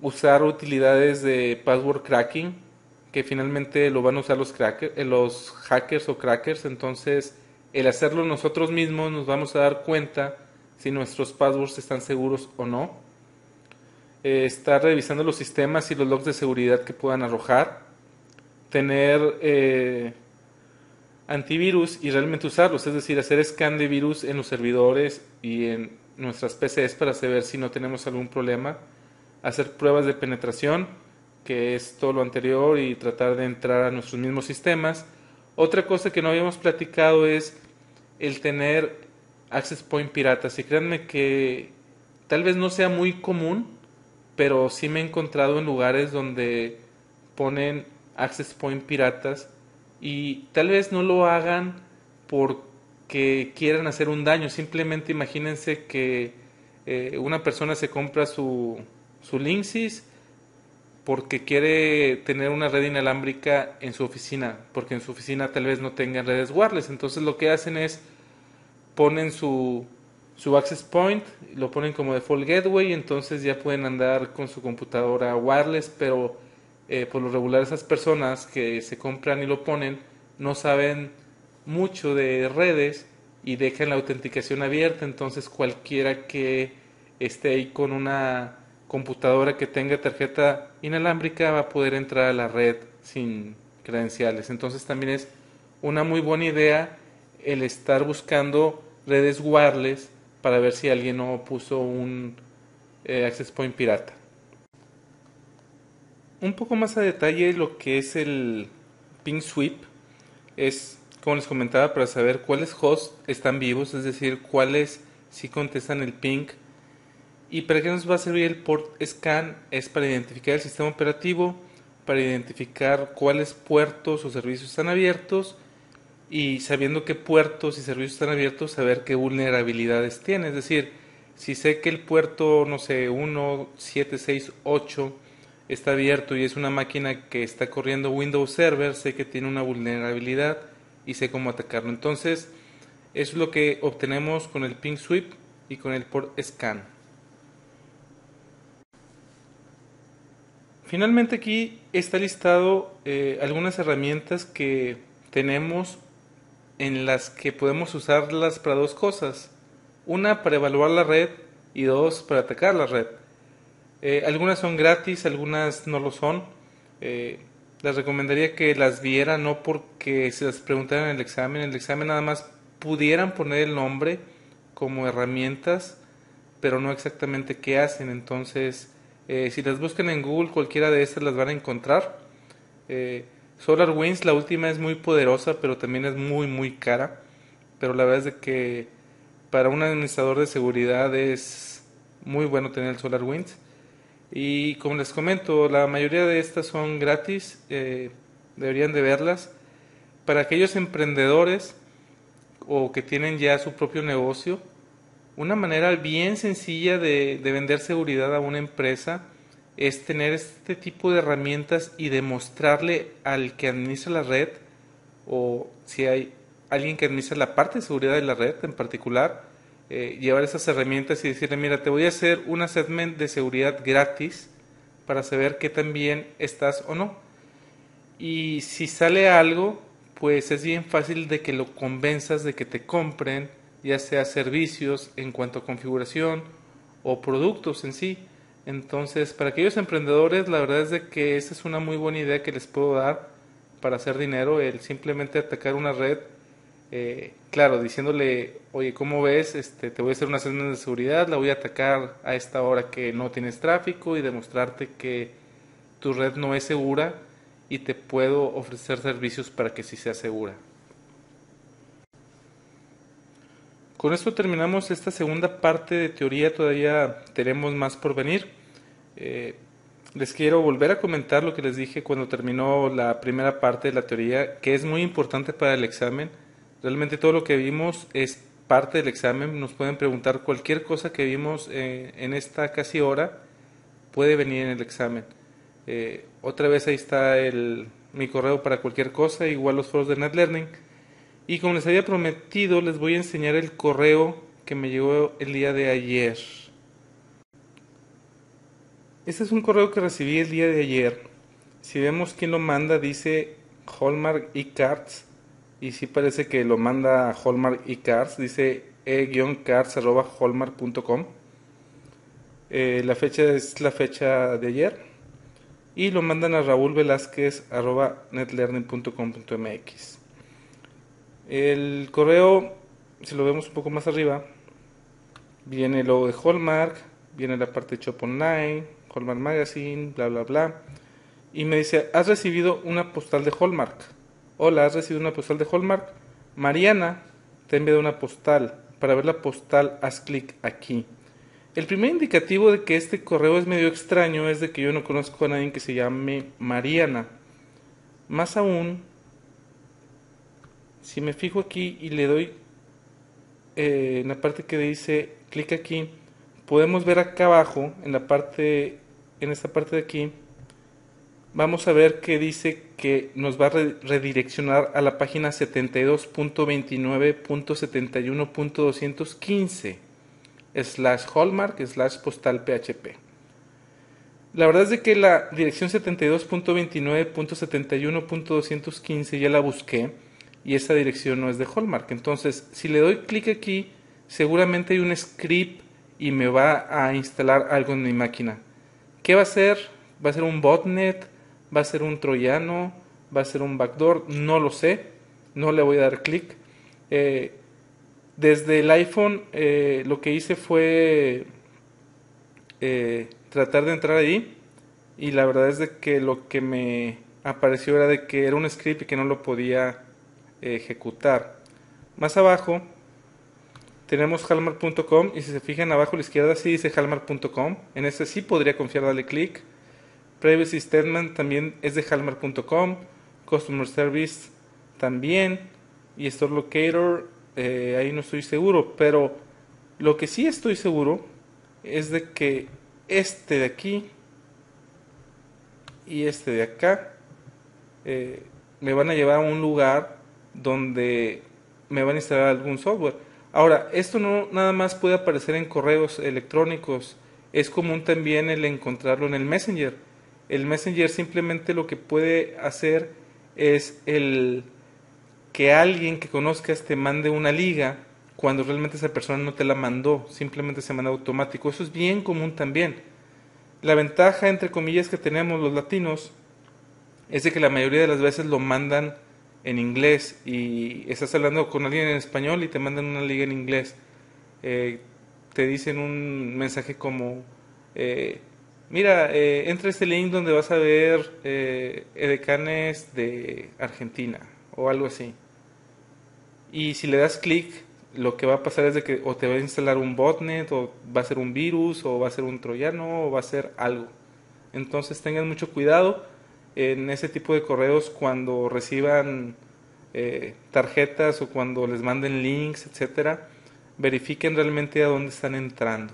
A: usar utilidades de password cracking, que finalmente lo van a usar los hackers o crackers. Entonces, el hacerlo nosotros mismos nos vamos a dar cuenta si nuestros passwords están seguros o no. Estar revisando los sistemas y los logs de seguridad que puedan arrojar. Tener antivirus y realmente usarlos, es decir, hacer scan de virus en los servidores y en nuestras PCs para saber si no tenemos algún problema, hacer pruebas de penetración, que es todo lo anterior, y tratar de entrar a nuestros mismos sistemas. Otra cosa que no habíamos platicado es el tener access point piratas, y créanme que tal vez no sea muy común, pero sí me he encontrado en lugares donde ponen access point piratas y tal vez no lo hagan porque quieran hacer un daño. Simplemente imagínense que una persona se compra su Linksys porque quiere tener una red inalámbrica en su oficina, porque en su oficina tal vez no tengan redes wireless. Entonces lo que hacen es ponen su access point, lo ponen como default gateway, entonces ya pueden andar con su computadora wireless, pero por lo regular esas personas que se compran y lo ponen no saben mucho de redes y dejan la autenticación abierta. Entonces cualquiera que esté ahí con una computadora que tenga tarjeta inalámbrica va a poder entrar a la red sin credenciales. Entonces también es una muy buena idea el estar buscando redes wireless para ver si alguien no puso un access point pirata. Un poco más a detalle lo que es el ping sweep es, como les comentaba, para saber cuáles hosts están vivos, es decir, cuáles sí contestan el ping. ¿Y para qué nos va a servir el port scan? Es para identificar el sistema operativo, para identificar cuáles puertos o servicios están abiertos, y sabiendo qué puertos y servicios están abiertos, saber qué vulnerabilidades tiene. Es decir, si sé que el puerto, no sé, 1768 está abierto y es una máquina que está corriendo Windows Server, sé que tiene una vulnerabilidad y sé cómo atacarlo. Entonces, eso es lo que obtenemos con el ping sweep y con el port scan. Finalmente aquí está listado algunas herramientas que tenemos en las que podemos usarlas para dos cosas. Una, para evaluar la red, y dos, para atacar la red. Algunas son gratis, algunas no lo son. Les recomendaría que las vieran, no porque se las preguntaran en el examen. En el examen nada más pudieran poner el nombre como herramientas, pero no exactamente qué hacen. Entonces, si las buscan en Google, cualquiera de estas las van a encontrar. SolarWinds, la última, es muy poderosa, pero también es muy muy cara. Pero la verdad es de que para un administrador de seguridad es muy bueno tener el SolarWinds. Y como les comento, la mayoría de estas son gratis, deberían de verlas. Para aquellos emprendedores o que tienen ya su propio negocio, una manera bien sencilla de vender seguridad a una empresa es tener este tipo de herramientas y demostrarle al que administra la red, o si hay alguien que administra la parte de seguridad de la red en particular, llevar esas herramientas y decirle, mira, te voy a hacer un assessment de seguridad gratis para saber qué tan bien estás o no. Y si sale algo, pues es bien fácil de que lo convenzas de que te compren, ya sea servicios en cuanto a configuración o productos en sí. Entonces, para aquellos emprendedores, la verdad es de que esa es una muy buena idea que les puedo dar para hacer dinero, el simplemente atacar una red, claro, diciéndole, oye, ¿cómo ves? Te voy a hacer una señal de seguridad, la voy a atacar a esta hora que no tienes tráfico y demostrarte que tu red no es segura y te puedo ofrecer servicios para que sí sea segura. Con esto terminamos esta segunda parte de teoría, todavía tenemos más por venir. Eh, Les quiero volver a comentar lo que les dije cuando terminó la primera parte de la teoría, que es muy importante para el examen. Realmente todo lo que vimos es parte del examen. Nos pueden preguntar cualquier cosa que vimos en esta casi hora, puede venir en el examen. Otra vez ahí está mi correo para cualquier cosa, igual los foros de NetLearning. Y como les había prometido, les voy a enseñar el correo que me llegó el día de ayer. Este es un correo que recibí el día de ayer. Si vemos quién lo manda, dice Hallmark eCards. Y sí parece que lo manda Hallmark eCards. Dice e-cards@hallmark.com. La fecha es la fecha de ayer. Y lo mandan a raulvelazquez@netlearning.com.mx. El correo, si lo vemos un poco más arriba, viene el logo de Hallmark, viene la parte de Shop Online, Hallmark Magazine, bla bla bla. Y me dice, ¿has recibido una postal de Hallmark? Hola, ¿has recibido una postal de Hallmark? Mariana te ha enviado una postal. Para ver la postal, haz clic aquí. El primer indicativo de que este correo es medio extraño es de que yo no conozco a nadie que se llame Mariana. Más aún, si me fijo aquí y le doy en la parte que dice clic aquí, podemos ver acá abajo, en esta parte de aquí, vamos a ver que dice que nos va a redireccionar a la página 72.29.71.215 /hallmark/postal php. La verdad es de que la dirección 72.29.71.215 ya la busqué y esa dirección no es de Hallmark. Entonces, si le doy clic aquí, seguramente hay un script y me va a instalar algo en mi máquina. ¿Qué va a ser? ¿Va a ser un botnet? ¿Va a ser un troyano? ¿Va a ser un backdoor? No lo sé. No le voy a dar clic. Desde el iPhone lo que hice fue tratar de entrar ahí y la verdad es de que lo que me apareció era de que era un script y que no lo podía ejecutar. Más abajo tenemos hallmark.com y si se fijan abajo a la izquierda sí dice hallmark.com. En este sí podría confiar, darle clic. Privacy Statement también es de hallmark.com. Customer Service también. Y Store Locator, ahí no estoy seguro. Pero lo que sí estoy seguro es de que este de aquí y este de acá me van a llevar a un lugar donde me van a instalar algún software. Ahora, esto no nada más puede aparecer en correos electrónicos, es común también el encontrarlo en el Messenger. El Messenger simplemente lo que puede hacer es el que alguien que conozcas te mande una liga cuando realmente esa persona no te la mandó, simplemente se manda automático. Eso es bien común también. La ventaja, entre comillas, que tenemos los latinos es de que la mayoría de las veces lo mandan en inglés y estás hablando con alguien en español y te mandan una liga en inglés. Te dicen un mensaje como, mira, entra a este link donde vas a ver edecanes de Argentina o algo así. Y si le das clic, lo que va a pasar es de que o te va a instalar un botnet, o va a ser un virus, o va a ser un troyano, o va a ser algo. Entonces tengan mucho cuidado en ese tipo de correos cuando reciban tarjetas o cuando les manden links, etcétera. Verifiquen realmente a dónde están entrando.